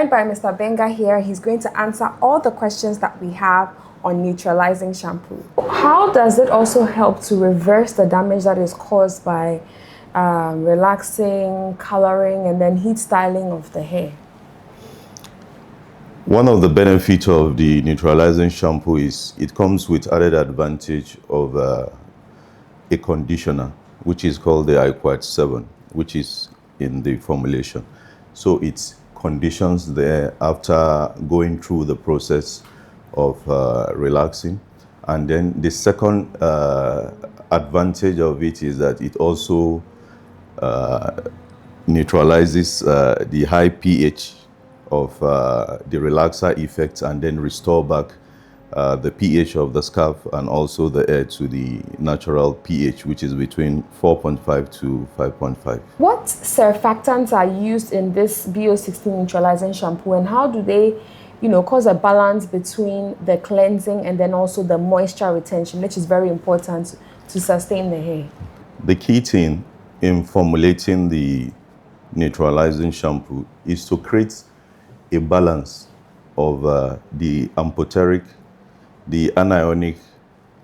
joined by Mr. Gbenga here. He's going to answer all the questions that we have on neutralizing shampoo. How does it also help to reverse the damage that is caused by relaxing, coloring, and then heat styling of the hair? One of the benefits of the neutralizing shampoo is it comes with added advantage of a conditioner, which is called the iQuad 7, which is in the formulation. So it conditions the hair after going through the process of relaxing. And then the second advantage of it is that it also neutralizes the high pH of the relaxer effects, and then restore back the pH of the scalp and also the hair to the natural pH, which is between 4.5 to 5.5. What surfactants are used in this BO-16 neutralizing shampoo, and how do they, cause a balance between the cleansing and then also the moisture retention, which is very important to sustain the hair? The key thing in formulating the neutralizing shampoo is to create a balance of the amphoteric, the anionic,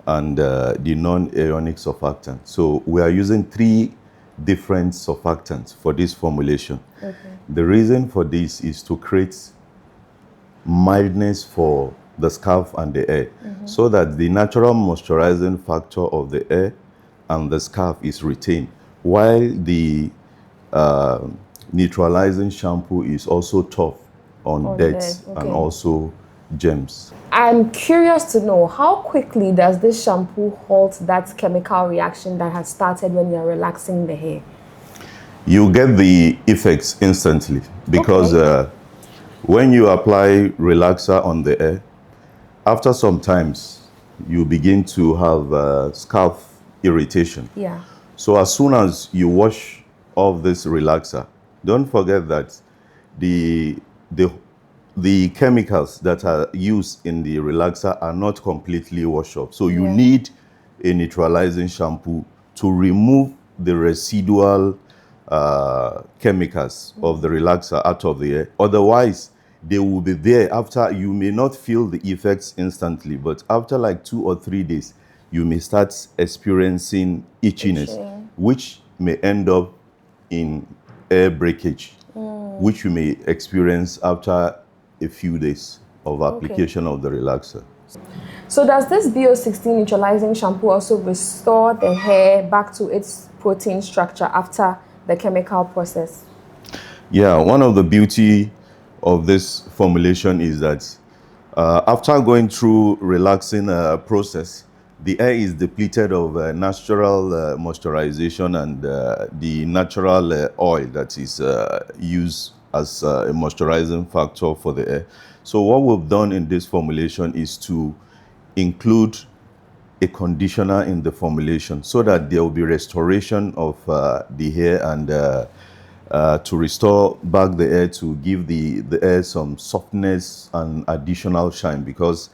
and the non-ionic surfactant. So we are using 3 different surfactants for this formulation. Okay. The reason for this is to create mildness for the scalp and the hair, so that the natural moisturizing factor of the hair and the scalp is retained, while the neutralizing shampoo is also tough on dirt and also germs. I'm curious to know, how quickly does this shampoo halt that chemical reaction that has started when you're relaxing the hair? You get the effects instantly, because when you apply relaxer on the hair, after some times you begin to have scalp irritation. Yeah. So as soon as you wash off this relaxer, don't forget that the chemicals that are used in the relaxer are not completely washed off. So you need a neutralizing shampoo to remove the residual chemicals of the relaxer out of the hair. Otherwise, they will be there after. You may not feel the effects instantly, but after like 2 or 3 days, you may start experiencing itchiness, which may end up in hair breakage, which you may experience after a few days of application of the relaxer. So does this BO-16 neutralizing shampoo also restore the hair back to its protein structure after the chemical process? Yeah, one of the beauty of this formulation is that after going through relaxing process, the hair is depleted of natural moisturization and the natural oil that is used as a moisturizing factor for the hair. So what we've done in this formulation is to include a conditioner in the formulation, so that there will be restoration of the hair, and to restore back the hair, to give the hair some softness and additional shine, because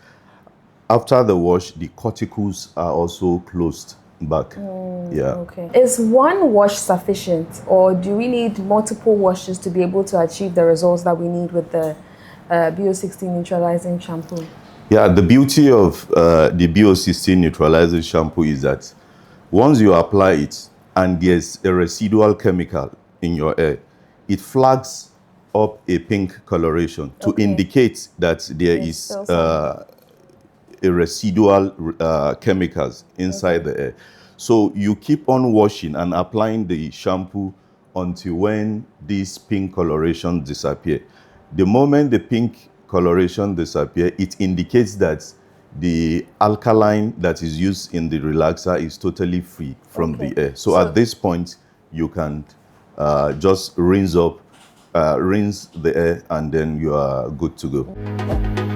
after the wash, the cuticles are also closed back. Okay. Is one wash sufficient, or do we need multiple washes to be able to achieve the results that we need with the BO-16 neutralizing shampoo? Yeah, the beauty of the BO-16 neutralizing shampoo is that once you apply it and there's a residual chemical in your hair, it flags up a pink coloration to indicate that there is a residual chemicals inside the hair. So you keep on washing and applying the shampoo until when this pink coloration disappear. The moment the pink coloration disappear, it indicates that the alkaline that is used in the relaxer is totally free from the hair. So at this point, you can just rinse the hair, and then you are good to go.